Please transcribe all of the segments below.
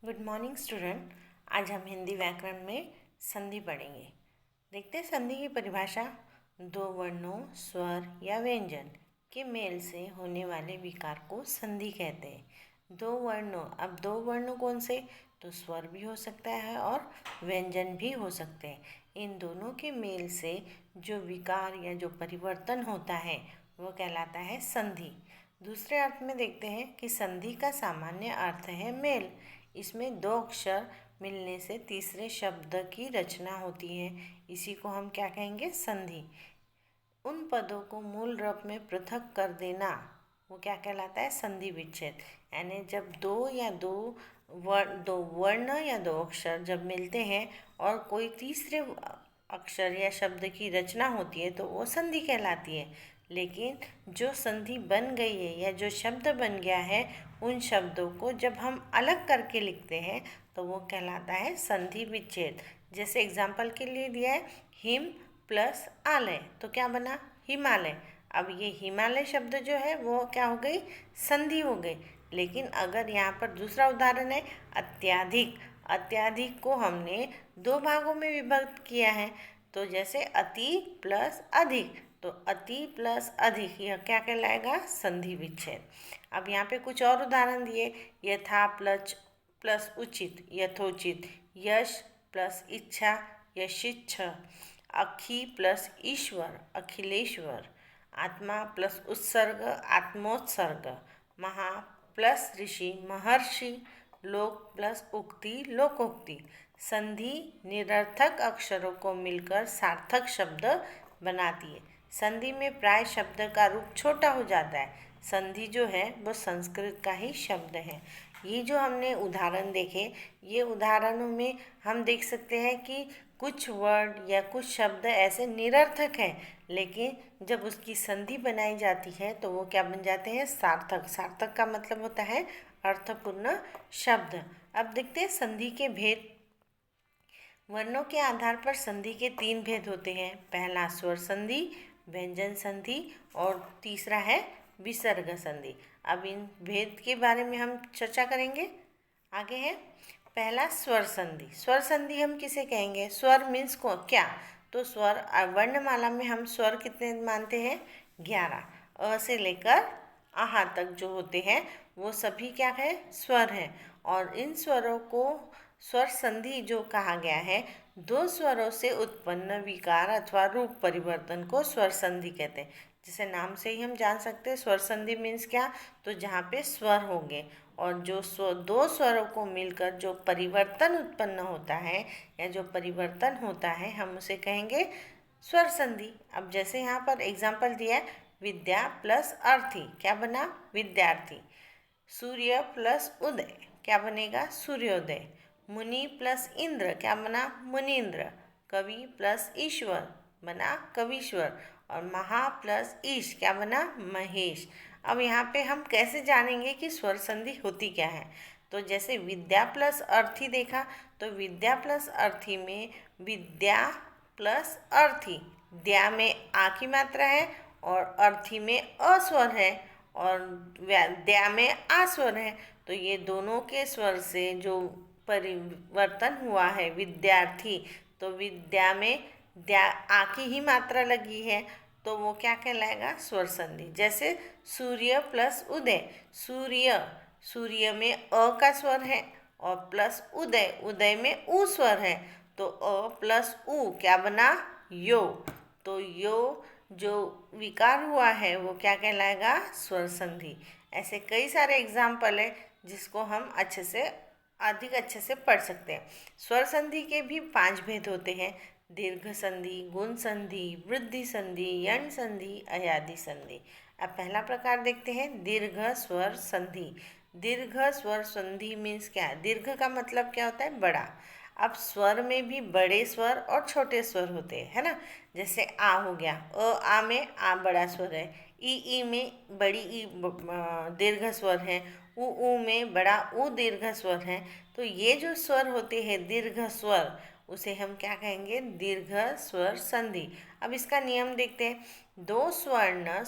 Good morning student. आज हम हिंदी व्याकरण में संधि पढ़ेंगे। देखते हैं संधि की परिभाषा। दो वर्णों, स्वर या व्यंजन के मेल से होने वाले विकार को संधि कहते हैं। दो वर्णों, अब दो वर्णों कौन से? तो स्वर भी हो सकता है और व्यंजन भी हो सकते हैं। इन दोनों के मेल से जो विकार या जो परिवर्तन होता है वो कहलाता है संधि। दूसरे अर्थ में देखते हैं कि संधि का सामान्य अर्थ है मेल। इसमें दो अक्षर मिलने से तीसरे शब्द की रचना होती है। इसी को हम क्या कहेंगे? संधि। उन पदों को मूल रूप में पृथक कर देना वो क्या कहलाता है? संधि विच्छेद। यानी जब दो वर्ण या दो अक्षर जब मिलते हैं और कोई तीसरे अक्षर या शब्द की रचना होती है तो वो संधि कहलाती है। लेकिन जो संधि बन गई है या जो शब्द बन गया है, उन शब्दों को जब हम अलग करके लिखते हैं तो वो कहलाता है संधि विच्छेद। जैसे एग्जाम्पल के लिए दिया है हिम प्लस आलय, तो क्या बना? हिमालय। अब ये हिमालय शब्द जो है वो क्या हो गई? संधि हो गई। लेकिन अगर यहाँ पर दूसरा उदाहरण है अत्याधिक। अत्याधिक को हमने दो भागों में विभक्त किया है, तो जैसे अति प्लस अधिक, तो अति प्लस अधिक यह क्या कहलाएगा? संधि विच्छेद। अब यहाँ पे कुछ और उदाहरण दिए। यथा प्लस प्लस उचित, यथोचित। यश प्लस इच्छा, यशिच्छ। अखि प्लस ईश्वर, अखिलेश्वर। आत्मा प्लस उत्सर्ग, आत्मोत्सर्ग। महा प्लस ऋषि, महर्षि। लोक प्लस उक्ति, लोकोक्ति। संधि निरर्थक अक्षरों को मिलकर सार्थक शब्द बनाती है। संधि में प्राय शब्द का रूप छोटा हो जाता है। संधि जो है वो संस्कृत का ही शब्द है। ये जो हमने उदाहरण देखे, ये उदाहरणों में हम देख सकते हैं कि कुछ वर्ड या कुछ शब्द ऐसे निरर्थक हैं, लेकिन जब उसकी संधि बनाई जाती है तो वो क्या बन जाते हैं? सार्थक। सार्थक का मतलब होता है अर्थपूर्ण शब्द। अब देखते हैं संधि के भेद। वर्णों के आधार पर संधि के तीन भेद होते हैं। पहला स्वर संधि, व्यंजन संधि और तीसरा है विसर्ग संधि। अब इन भेद के बारे में हम चर्चा करेंगे। आगे है पहला स्वर संधि। स्वर संधि हम किसे कहेंगे? स्वर मीन्स को क्या? तो स्वर वर्णमाला में हम स्वर कितने मानते हैं? 11। अ से लेकर आहा तक जो होते हैं वो सभी क्या है? स्वर हैं। और इन स्वरों को स्वर संधि जो कहा गया है, दो स्वरों से उत्पन्न विकार अथवा रूप परिवर्तन को स्वर संधि कहते हैं। जैसे नाम से ही हम जान सकते हैं स्वर संधि मीन्स क्या? तो जहाँ पे स्वर होंगे और जो दो स्वरों को मिलकर जो परिवर्तन उत्पन्न होता है या जो परिवर्तन होता है हम उसे कहेंगे स्वर संधि। अब जैसे यहाँ पर एग्जाम्पल दिया है विद्या प्लस अर्थी, क्या बना? विद्यार्थी। सूर्य प्लस उदय, क्या बनेगा? सूर्योदय। मुनि प्लस इंद्र, क्या बना? मुनीन्द्र। कवि प्लस ईश्वर बना कवीश्वर। और महा प्लस ईश, क्या बना? महेश। अब यहाँ पे हम कैसे जानेंगे कि स्वर संधि होती क्या है? तो जैसे विद्या प्लस अर्थी देखा, तो विद्या प्लस अर्थी में विद्या प्लस अर्थी, द्या में आ की मात्रा है और अर्थी में अ स्वर है और द्या में आ स्वर है। तो ये दोनों के स्वर से जो परिवर्तन हुआ है विद्यार्थी, तो विद्या में द्या आ की ही मात्रा लगी है, तो वो क्या कहलाएगा? स्वर संधि। जैसे सूर्य प्लस उदय, सूर्य, सूर्य में अ का स्वर है और प्लस उदय, उदय में उ स्वर है, तो अ प्लस उ क्या बना? यो। तो यो जो विकार हुआ है वो क्या कहलाएगा? स्वर संधि। ऐसे कई सारे एग्जाम्पल है जिसको हम अधिक अच्छे से पढ़ सकते हैं। स्वर संधि के भी 5 भेद होते हैं। दीर्घ संधि, गुण संधि, वृद्धि संधि, यण संधि, अयादि संधि। अब पहला प्रकार देखते हैं दीर्घ स्वर संधि। दीर्घ स्वर संधि मीन्स क्या है? दीर्घ का मतलब क्या होता है? बड़ा। अब स्वर में भी बड़े स्वर और छोटे स्वर होते हैं, है ना? जैसे आ हो गया, आ में आ बड़ा स्वर है। ई में बड़ी ई दीर्घ स्वर है। उ में बड़ा उ दीर्घ स्वर है। तो ये जो स्वर होते हैं दीर्घ स्वर, उसे हम क्या कहेंगे? दीर्घ स्वर संधि। अब इसका नियम देखते हैं। दो सवर्ण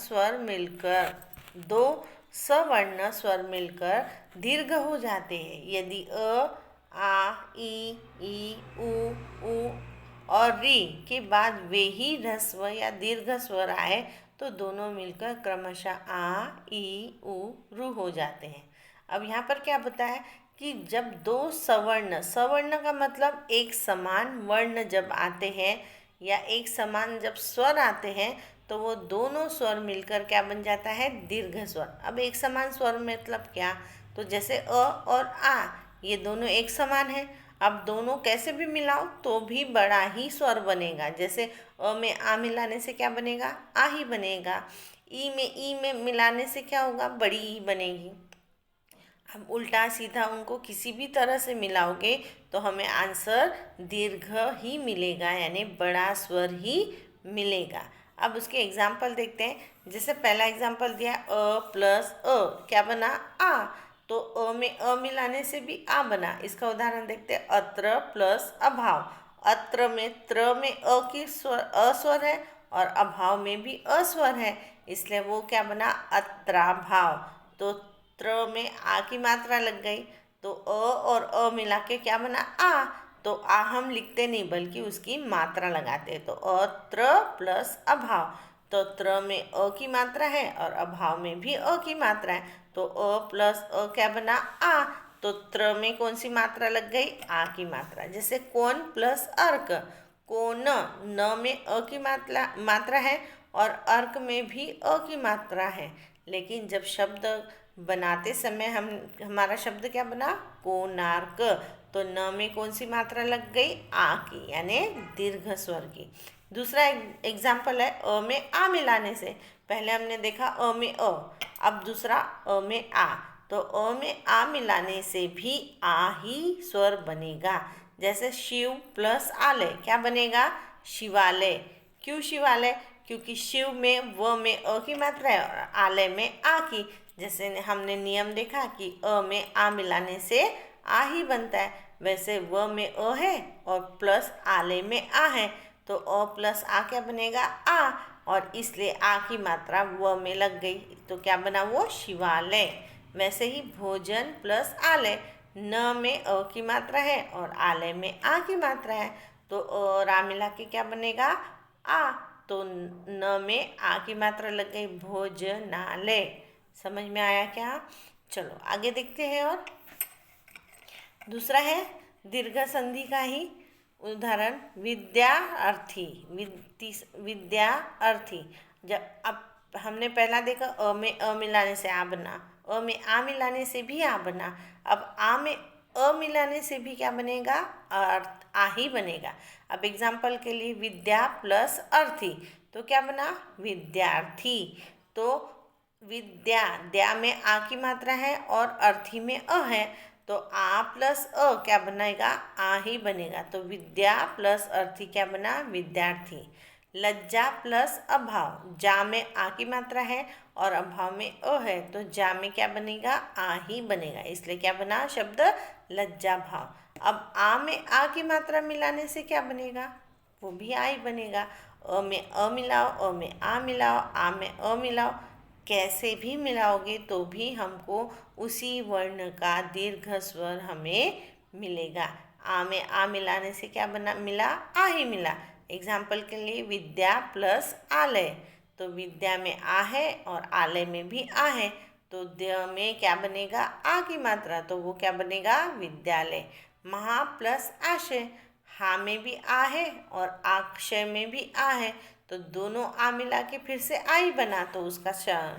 स्वर मिलकर दीर्घ हो जाते हैं यदि अ आ, ई, उ और री के बाद वे ही ह्रस्व या दीर्घ स्वर आए तो दोनों मिलकर क्रमशः आ, ई, उ, रू हो जाते हैं। अब यहाँ पर क्या बताया है कि जब दो सवर्ण, सवर्ण का मतलब एक समान वर्ण जब आते हैं या एक समान जब स्वर आते हैं तो वो दोनों स्वर मिलकर क्या बन जाता है, दीर्घ स्वर। अब एक समान स्वर मतलब क्या, तो जैसे अ और आ ये दोनों एक समान है। अब दोनों कैसे भी मिलाओ तो भी बड़ा ही स्वर बनेगा। जैसे अ में आ मिलाने से क्या बनेगा, आ ही बनेगा। ई में मिलाने से क्या होगा, बड़ी ई बनेगी। हम उल्टा सीधा उनको किसी भी तरह से मिलाओगे तो हमें आंसर दीर्घ ही मिलेगा, यानी बड़ा स्वर ही मिलेगा। अब उसके एग्जाम्पल देखते हैं। जैसे पहला एग्जाम्पल दिया अ प्लस अ क्या बना, आ। तो अ में अ मिलाने से भी आ बना। इसका उदाहरण देखते हैं, अत्र प्लस अभाव। अत्र में त्र में अ की स्वर अस्वर है और अभाव में भी अस्वर है, इसलिए वो क्या बना, अत्राभाव। तो त्र में आ की मात्रा लग गई तो अ और अ मिला के क्या बना, आ। तो आ हम लिखते नहीं बल्कि उसकी मात्रा लगाते, तो अत्र प्लस अभाव। तो त्र में अ की मात्रा है और अभाव में भी अ की मात्रा है, तो अ प्लस अ क्या बना, आ। तो त्र में कौन सी मात्रा लग गई, आ की मात्रा। जैसे कोन प्लस अर्क, कोन न में अ की मात्रा है और अर्क में भी अ की मात्रा है, लेकिन जब शब्द बनाते समय हमारा शब्द क्या बना, कोणार्क। तो न में कौन सी मात्रा लग गई, आ की, यानी दीर्घ स्वर की। दूसरा एग्जाम्पल है अ में आ मिलाने से। पहले हमने देखा अ में अ, अब दूसरा अ में आ। तो अ में आ मिलाने से भी आ ही स्वर बनेगा। जैसे शिव प्लस आलय क्या बनेगा, शिवालय। क्यों शिवालय, क्योंकि शिव में व में अ की मात्रा है और आलय में आ की। जैसे हमने नियम देखा कि अ में आ मिलाने से आ ही बनता है, वैसे व में अ है और प्लस आलय में आ है, तो अ प्लस आ क्या बनेगा, आ। और इसलिए आ की मात्रा व में लग गई तो क्या बना, वो शिवालय। वैसे ही भोजन प्लस आलय, न में अ की मात्रा है और आलय में आ की मात्रा है, तो अ और आ मिला के क्या बनेगा, आ। तो न में आ की मात्रा लग गई, भोजनालय। समझ में आया क्या। चलो आगे देखते हैं। और दूसरा है दीर्घ संधि का ही उदाहरण, विद्यार्थी। विद्यार्थी, जब अब हमने पहला देखा अ में अ मिलाने से आ बना, अ में आ मिलाने से भी आ बना। अब आ में अ मिलाने से भी क्या बनेगा, अर्थ आ ही बनेगा। अब एग्जाम्पल के लिए विद्या प्लस अर्थी तो क्या बना, विद्यार्थी। तो विद्या, द्या में आ की मात्रा है और अर्थी में अ है, तो आ प्लस अ क्या बनेगा, आ ही बनेगा। तो विद्या प्लस अर्थी क्या बना, विद्यार्थी। लज्जा प्लस अभाव, जा में आ की मात्रा है और अभाव में अ है, तो जा में क्या बनेगा, आ ही बनेगा, इसलिए क्या बना शब्द, लज्जा भाव। अब आ में आ की मात्रा मिलाने से क्या बनेगा, वो भी आ ही बनेगा। अ में अ मिलाओ, अ में आ मिलाओ, आ में अ मिलाओ, कैसे भी मिलाओगे तो भी हमको उसी वर्ण का दीर्घ स्वर हमें मिलेगा। आ में आ मिलाने से क्या बना, मिला, आ ही मिला। एग्जाम्पल के लिए विद्या प्लस आलय, तो विद्या में आ है और आलय में भी आ है, तो द में क्या बनेगा, आ की मात्रा, तो वो क्या बनेगा, विद्यालय। महा प्लस आशय, हा में भी आ है और आक्षय में भी आ है, तो दोनों आ मिला के फिर से आ ही बना, तो उसका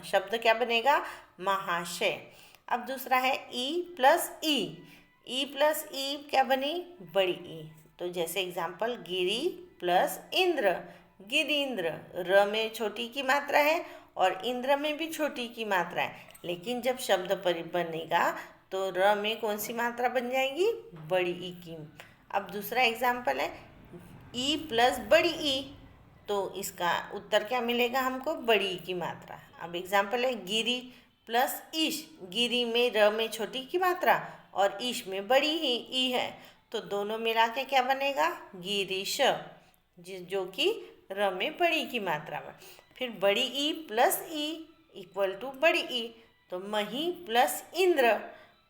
शब्द क्या बनेगा, महाशय। अब दूसरा है ई प्लस ई प्लस ई क्या बनी, बड़ी ई। तो जैसे एग्जाम्पल गिरी प्लस इंद्र, गिरीन्द्र। र में छोटी की मात्रा है और इंद्र में भी छोटी की मात्रा है, लेकिन जब शब्द बनेगा तो र में कौन सी मात्रा बन जाएगी, बड़ी ई की। अब दूसरा एग्जाम्पल है ई प्लस बड़ी ई, तो इसका उत्तर क्या मिलेगा हमको, बड़ी की मात्रा। अब एग्जाम्पल है गिरी प्लस ईश, गिरी में र में छोटी की मात्रा और ईश में बड़ी ही ई है, तो दोनों मिला के क्या बनेगा, गिरीश, जो कि र में बड़ी की मात्रा में। फिर बड़ी E plus E equal to बड़ी ई, तो मही प्लस इंद्र,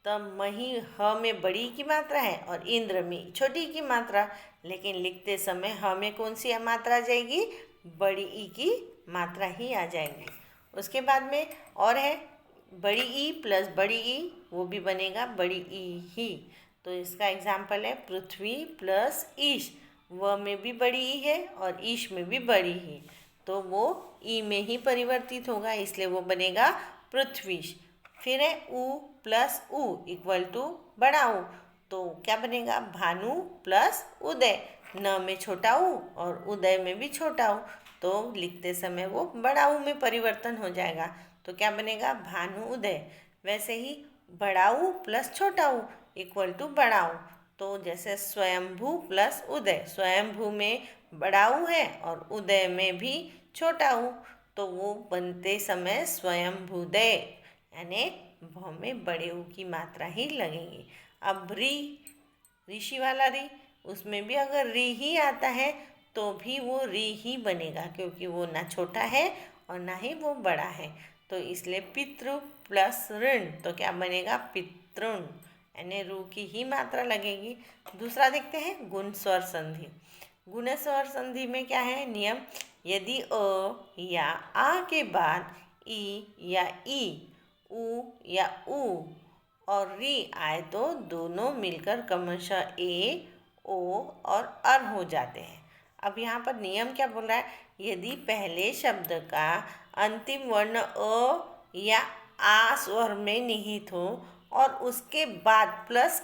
तब मही ह में बड़ी की मात्रा है और इंद्र में छोटी की मात्रा, लेकिन लिखते समय ह में कौन सी मात्रा आ जाएगी? बड़ी ई की मात्रा ही आ जाएगी। उसके बाद में और है बड़ी ई प्लस बड़ी ई, वो भी बनेगा बड़ी ई ही। तो इसका एग्जाम्पल है पृथ्वी प्लस ईश। व में भी बड़ी ई है और ईश में भी बड़ी ही, तो वो ई में ही परिवर्तित होगा, इसलिए वो बनेगा पृथ्वीश। फिर है उ प्लस उ इक्वल टू बड़ा ऊ, तो क्या बनेगा? भानु प्लस उदय। न में छोटा ऊ और उदय में भी छोटा ऊ, तो लिखते समय वो बड़ा ऊ में परिवर्तन हो जाएगा, तो क्या बनेगा? भानु उदय। वैसे ही बड़ा ऊ प्लस छोटा ऊ इक्वल टू बड़ा ऊ, तो जैसे स्वयंभू प्लस उदय, स्वयंभू में बड़ा ऊ है और उदय में भी छोटा ऊ, तो वो बनते समय स्वयंभूदय, यानी भ में बड़े ऊ की मात्रा ही लगेगी। अब ऋषि वाला री, उसमें भी अगर री ही आता है तो भी वो री ही बनेगा, क्योंकि वो ना छोटा है और ना ही वो बड़ा है, तो इसलिए पितृ प्लस ऋण, तो क्या बनेगा? पितृण, यानी रू की ही मात्रा लगेगी। दूसरा देखते हैं गुण स्वर संधि। गुण स्वर संधि में क्या है नियम? यदि अ या आ के बाद ई या ई, उ या उ और री आए तो दोनों मिलकर क्रमशः ए, ओ और अर हो जाते हैं। अब यहाँ पर नियम क्या बोल रहा है? यदि पहले शब्द का अंतिम वर्ण अ या आ स्वर में निहित हो और उसके बाद प्लस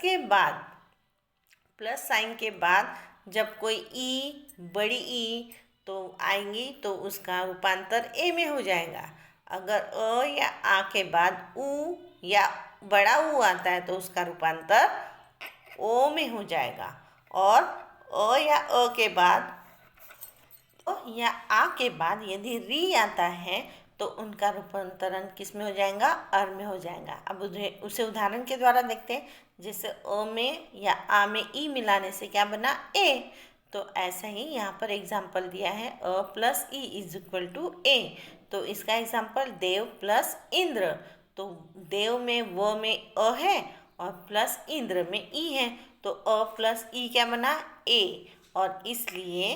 साइन के बाद जब कोई ई, बड़ी ई तो आएंगी, तो उसका रूपांतर ए में हो जाएगा। अगर अ या आ के बाद उ या बड़ा ऊ आता है तो उसका रूपांतर ओ में हो जाएगा। और अ या अ के बाद या आ के बाद यदि री आता है तो उनका रूपांतरण किस में हो जाएगा? अर में हो जाएगा। अब उसे उदाहरण के द्वारा देखते हैं। जैसे अ में या आ में ई मिलाने से क्या बना? ए। तो ऐसा ही यहाँ पर एग्जाम्पल दिया है A plus E is equal to A. तो इसका एग्जाम्पल देव प्लस इंद्र, तो देव में व में अ है और प्लस इंद्र में ई है, तो अ प्लस ई क्या बना? ए, और इसलिए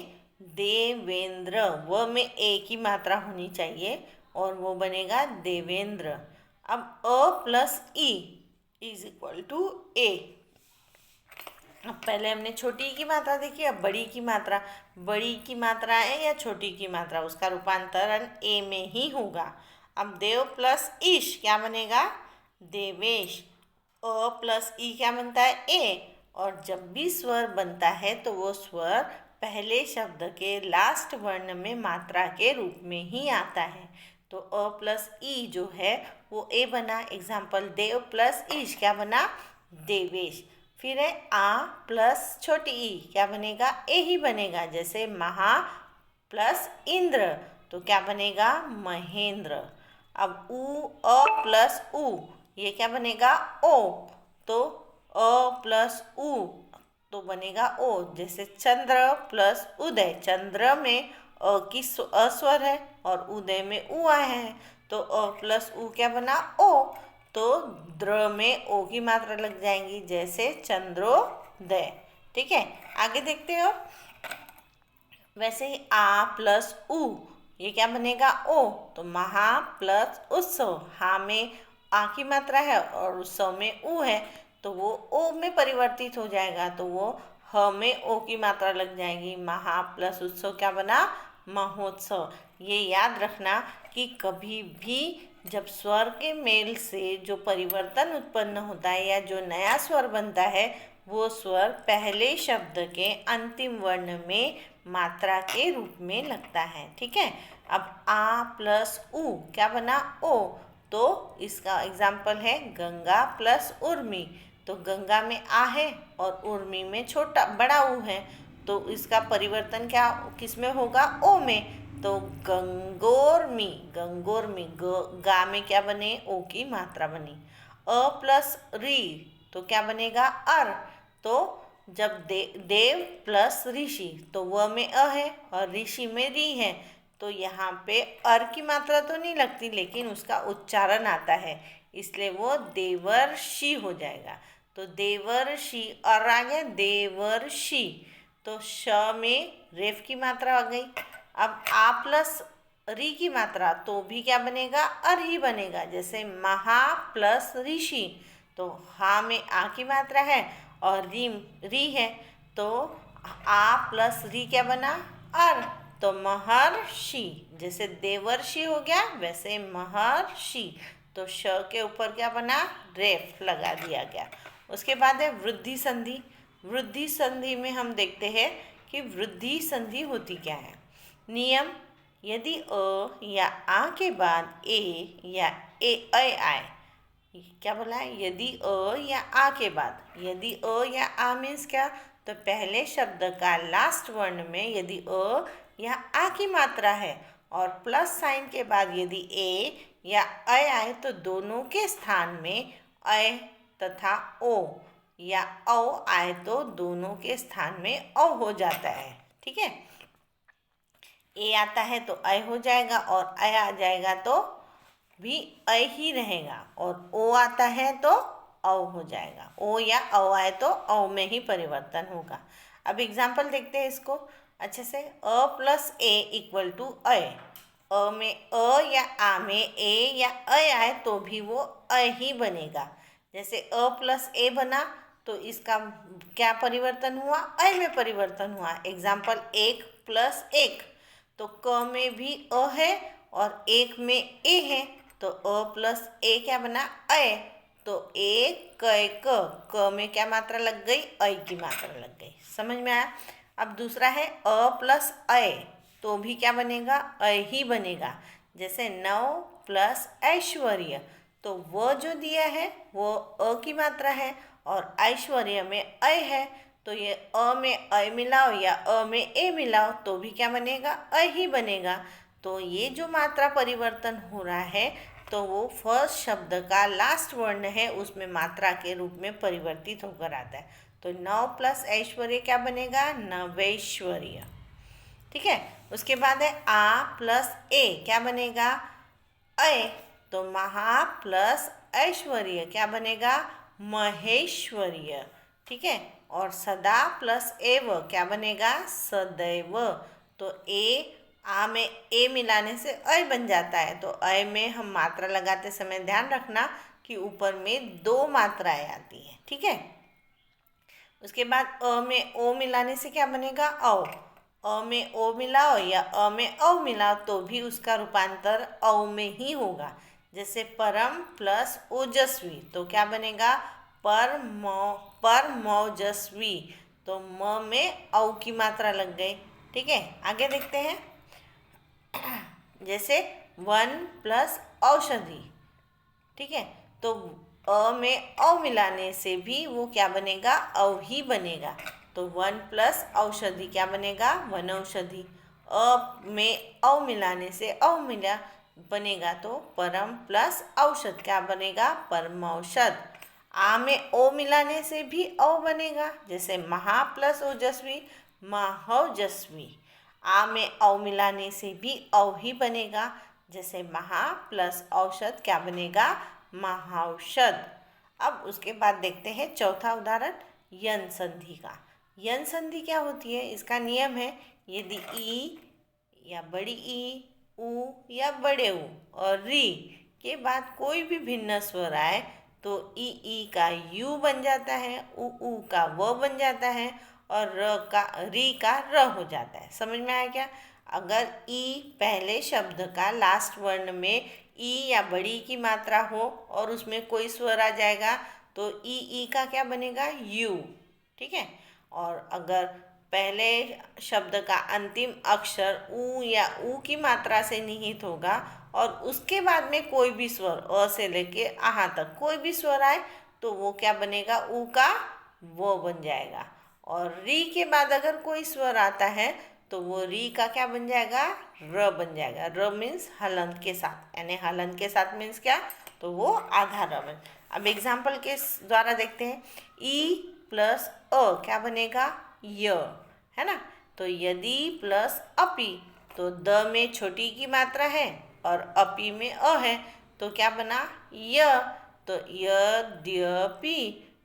देवेंद्र, व में ए की मात्रा होनी चाहिए और वो बनेगा देवेंद्र। अब A plus E is equal to A. अब पहले हमने छोटी की मात्रा देखी, अब बड़ी की मात्रा। बड़ी की मात्रा है या छोटी की मात्रा, उसका रूपांतरण ए में ही होगा। अब देव प्लस ईश क्या बनेगा? देवेश। अ प्लस ई क्या बनता है? ए, और जब भी स्वर बनता है तो वो स्वर पहले शब्द के लास्ट वर्ण में मात्रा के रूप में ही आता है, तो अ प्लस ई जो है वो ए बना। एग्जाम्पल देव प्लस ईश क्या बना? देवेश। फिर है आ प्लस छोटी ई क्या बनेगा? ए ही बनेगा। जैसे महा प्लस इंद्र तो क्या बनेगा? महेंद्र। अब उ अ प्लस उ ये क्या बनेगा? ओ, तो अ प्लस उ तो बनेगा ओ। जैसे चंद्र प्लस उदय, चंद्र में अ की अस्वर है और उदय में उ आया है, तो अ प्लस उ क्या बना? ओ, तो द्र में ओ की मात्रा लग जाएंगी, जैसे चंद्रोदय। ठीक है, आगे देखते हो। वैसे ही आ प्लस उ ये क्या बनेगा? ओ, तो महा प्लस उत्सव, हा में आ की मात्रा है और उत्सव में उ है, तो वो ओ में परिवर्तित हो जाएगा, तो वो ह में ओ की मात्रा लग जाएगी। महा प्लस उत्सव क्या बना? महोत्सव। ये याद रखना कि कभी भी जब स्वर के मेल से जो परिवर्तन उत्पन्न होता है या जो नया स्वर बनता है, वो स्वर पहले शब्द के अंतिम वर्ण में मात्रा के रूप में लगता है। ठीक है, अब आ प्लस उ क्या बना? ओ, तो इसका एग्जाम्पल है गंगा प्लस उर्मी, तो गंगा में आ है और उर्मी में छोटा बड़ा उ है, तो इसका परिवर्तन क्या किस में होगा? ओ में, तो गंगोर्मी, गंगोर्मी गा में क्या बने? ओ की मात्रा बनी। अ प्लस री तो क्या बनेगा? अर, तो जब देव प्लस ऋषि तो व में अ है और ऋषि में री है, तो यहाँ पे अर की मात्रा तो नहीं लगती लेकिन उसका उच्चारण आता है, इसलिए वो देवर्षि हो जाएगा। तो देवर्षि और आ गया देवर्षि, तो श में रेफ की मात्रा आ गई। अब आ प्लस री की मात्रा तो भी क्या बनेगा, अर ही बनेगा। जैसे महा प्लस ऋषि, तो हा में आ की मात्रा है और री है, तो आ प्लस री क्या बना, अर, तो महर्षि। जैसे देवर्षि हो गया वैसे महर्षि, तो श के ऊपर क्या बना, रेफ लगा दिया गया। उसके बाद है वृद्धि संधि। वृद्धि संधि में हम देखते हैं कि वृद्धि संधि होती क्या है। नियम, यदि अ या आ के बाद ए या आए, क्या बोला है, यदि अ या आ के बाद, यदि अ या आ मीन्स क्या, तो पहले शब्द का लास्ट वर्ण में यदि अ या आ की मात्रा है और प्लस साइन के बाद यदि ए या आए तो दोनों के स्थान में अ तथा ओ या औ आए तो दोनों के स्थान में औ हो जाता है। ठीक है, ए आता है तो अ हो जाएगा और अ आ जाएगा तो भी अ ही रहेगा, और ओ आता है तो औ हो जाएगा। ओ या औ आए तो औ में ही परिवर्तन होगा। अब एग्जाम्पल देखते हैं इसको अच्छे से। A plus A equal to A में अ या आ में ए या आए तो भी वो अ ही बनेगा। जैसे अ प्लस ए बना तो इसका क्या परिवर्तन हुआ, अ में परिवर्तन हुआ। एग्जाम्पल एक प्लस एक, तो क में भी अ है और एक में ए है, तो अ प्लस ए क्या बना, अ, तो एक क में क्या मात्रा लग गई, अ की मात्रा लग गई। समझ में आया। अब दूसरा है अ प्लस अ, तो भी क्या बनेगा, अ ही बनेगा। जैसे नौ प्लस ऐश्वर्य, तो वह जो दिया है वो अ की मात्रा है और ऐश्वर्य में अ है, तो ये अ में अ मिलाओ या अ में ए मिलाओ तो भी क्या बनेगा, अ ही बनेगा। तो ये जो मात्रा परिवर्तन हो रहा है तो वो फर्स्ट शब्द का लास्ट वर्ण है उसमें मात्रा के रूप में परिवर्तित होकर आता है। तो नौ प्लस ऐश्वर्य क्या बनेगा, नवैश्वर्य। ठीक है, उसके बाद है आ प्लस ए क्या बनेगा, अ, तो महा प्लस ऐश्वर्य क्या बनेगा, महेश्वर्य। ठीक है, और सदा प्लस एव क्या बनेगा, सदैव। तो ए आ में ए मिलाने से अ बन जाता है, तो अ में हम मात्रा लगाते समय ध्यान रखना कि ऊपर में दो मात्राएं आती हैं। ठीक है, उसके बाद अ में ओ मिलाने से क्या बनेगा, औ। अ में ओ मिलाओ या अ में औ मिलाओ तो भी उसका रूपांतर औ में ही होगा। जैसे परम प्लस ओजस्वी, तो क्या बनेगा, परमौजस्वी, तो म में औ की मात्रा लग गई। ठीक है, आगे देखते हैं। जैसे वन प्लस औषधि, ठीक है, तो अ में औ मिलाने से भी वो क्या बनेगा, औ ही बनेगा। तो वन प्लस औषधि क्या बनेगा, वनौषधि। अ में औ मिलाने से औ मिला बनेगा तो परम प्लस औषध क्या बनेगा, परमौषध। आ में ओ मिलाने से भी औ बनेगा, जैसे महा प्लस ओजस्वी, महौजस्वी। आ में औ मिलाने से भी औ ही बनेगा, जैसे महा प्लस औषध क्या बनेगा, महाौषध। अब उसके बाद देखते हैं चौथा उदाहरण यन संधि का। यन संधि क्या होती है, इसका नियम है, यदि ई या बड़ी ई, उ या बड़े उ और री के बाद कोई भी भिन्न स्वर आए तो ई का यू बन जाता है, उ का व बन जाता है और री का र हो जाता है। समझ में आया क्या। अगर ई पहले शब्द का लास्ट वर्ण में ई या बड़ी की मात्रा हो और उसमें कोई स्वर आ जाएगा तो ई का क्या बनेगा, यू। ठीक है, और अगर पहले शब्द का अंतिम अक्षर उ या उ की मात्रा से निहित होगा और उसके बाद में कोई भी स्वर अ से लेके आहा तक कोई भी स्वर आए तो वो क्या बनेगा, उ का वो बन जाएगा। और री के बाद अगर कोई स्वर आता है तो वो री का क्या बन जाएगा, र बन जाएगा। र मीन्स हलंत के साथ, यानी हलंत के साथ मीन्स क्या, तो वो आधा र बन। अब एग्जाम्पल के द्वारा देखते हैं। ई प्लस अ क्या बनेगा, य, है ना। तो यदि प्लस अपी, तो द में छोटी की मात्रा है और अपी में अ है तो क्या बना, य। तो य द्य पी,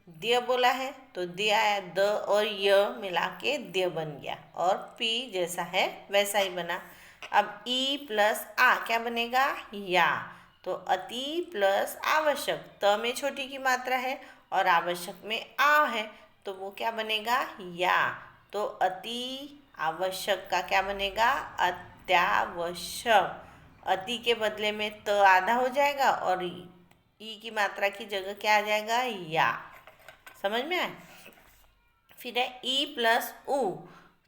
द्य बोला है तो द्य आया, द और य मिला के द्य बन गया और पी जैसा है वैसा ही बना। अब ई प्लस आ क्या बनेगा, या। तो अति प्लस आवश्यक, त में छोटी की मात्रा है और आवश्यक में आ है तो वो क्या बनेगा, या। तो अति आवश्यक का क्या बनेगा, अत्यावश्यक। अति के बदले में त आधा हो जाएगा और ई की मात्रा की जगह क्या आ जाएगा, या। समझ में आए। फिर है ई प्लस उ,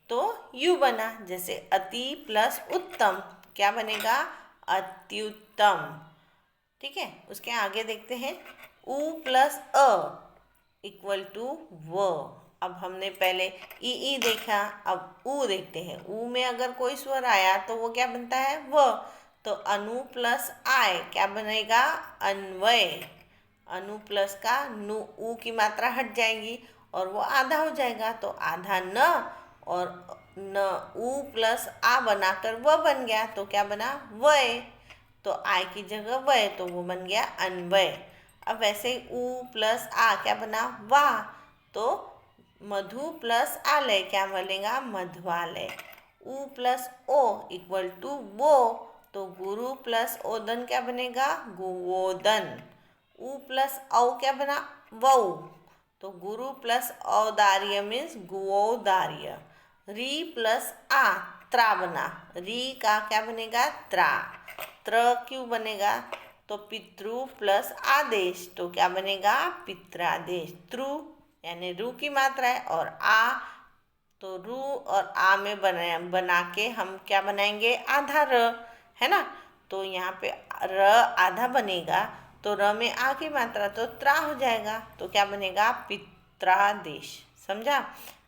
तो यू बना। जैसे अति प्लस उत्तम क्या बनेगा, अत्युत्तम। ठीक है, उसके आगे देखते हैं उ प्लस अ इक्वल टू व। अब हमने पहले ई देखा, अब उ देखते हैं। उ में अगर कोई स्वर आया तो वो क्या बनता है, व। तो अनु प्लस आय क्या बनेगा, अन्वय। अनु प्लस का नु, उ की मात्रा हट जाएगी और वो आधा हो जाएगा तो आधा न, और न उ प्लस आ बनाकर व बन गया तो क्या बना, वय। तो आय की जगह वय तो वो बन गया अन्वय। अब वैसे ही उ प्लस आ क्या बना, वाह। तो मधु प्लस आलय क्या बनेगा, मध्वालय। उ प्लस ओ इक्वल टू वो, तो गुरु प्लस ओदन क्या बनेगा, गुवोदन। उ प्लस औ क्या बना, वौ। तो गुरु प्लस औदार्य मीन्स गुवोदार्य। री प्लस आ त्रा बना, री का क्या बनेगा, त्रा। त्र क्यों बनेगा, तो पितृ प्लस आदेश तो क्या बनेगा, पित्रादेश। त्रु यानी रू की मात्रा है और आ, तो रू और आ में बना के हम क्या बनाएंगे, आधा र, है ना। तो यहाँ पे र आधा बनेगा तो र में आ की मात्रा तो त्रा हो जाएगा तो क्या बनेगा, पित्रादेश। समझा।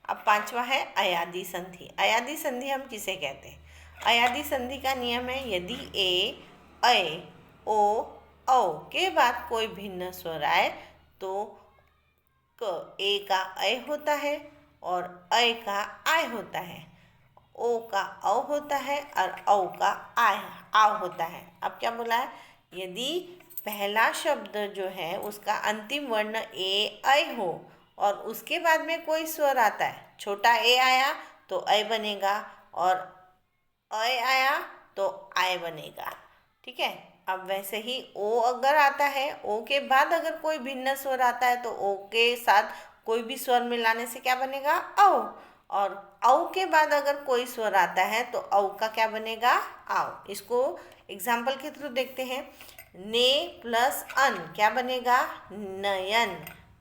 अब पांचवा है अयादि संधि। अयादि संधि हम किसे कहते हैं, अयादि संधि का नियम है यदि ए, ऐ, ओ, औ के बाद कोई भिन्न स्वर आए तो क ए का ऐ होता है और ऐ का आय होता है, ओ का औ होता है और औ का आय आव होता है। अब क्या बोला है, यदि पहला शब्द जो है उसका अंतिम वर्ण ए, ऐ हो और उसके बाद में कोई स्वर आता है, छोटा ए आया तो ऐ बनेगा और ऐ आया तो आय बनेगा। ठीक है। अब वैसे ही ओ अगर आता है, ओ के बाद अगर कोई भिन्न स्वर आता है तो ओ के साथ कोई भी स्वर मिलाने से क्या बनेगा, औ। और औ के बाद अगर कोई स्वर आता है तो औ का क्या बनेगा, आव। इसको एग्जाम्पल के थ्रू देखते हैं। ने प्लस अन क्या बनेगा, नयन।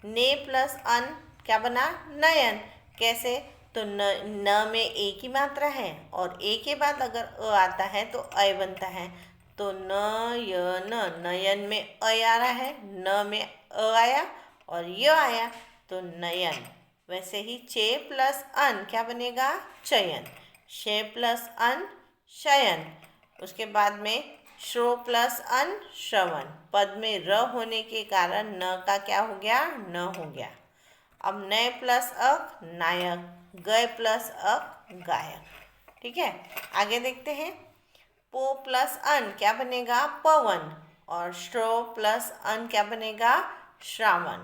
ने प्लस अन क्या बना, नयन। कैसे, तो न में ए की मात्रा है और ए के बाद अगर अ आता है तो अय बनता है। तो नयन, नयन में अय आ रहा है, न में अ आया और य आया तो नयन। वैसे ही चे प्लस अन क्या बनेगा, चयन। शे प्लस अन शयन। उसके बाद में श्रो प्लस अन श्रवण। पद में र होने के कारण न का क्या हो गया, न हो गया। अब नय प्लस अक नायक, गय प्लस अक गायक। ठीक है, आगे देखते हैं। पो प्लस अन क्या बनेगा, पवन। और श्रो प्लस अन क्या बनेगा, श्रावण।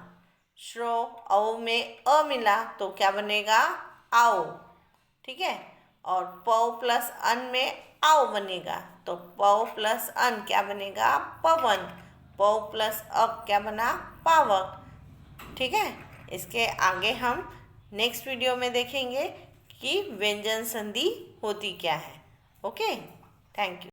श्रो औ में अ मिला तो क्या बनेगा, आओ। ठीक है। और पौ प्लस अन में आओ बनेगा तो पौ प्लस अन क्या बनेगा, पवन। पौ प्लस अक क्या बना, पावक। ठीक है। इसके आगे हम नेक्स्ट वीडियो में देखेंगे कि व्यंजन संधि होती क्या है। Okay, thank you.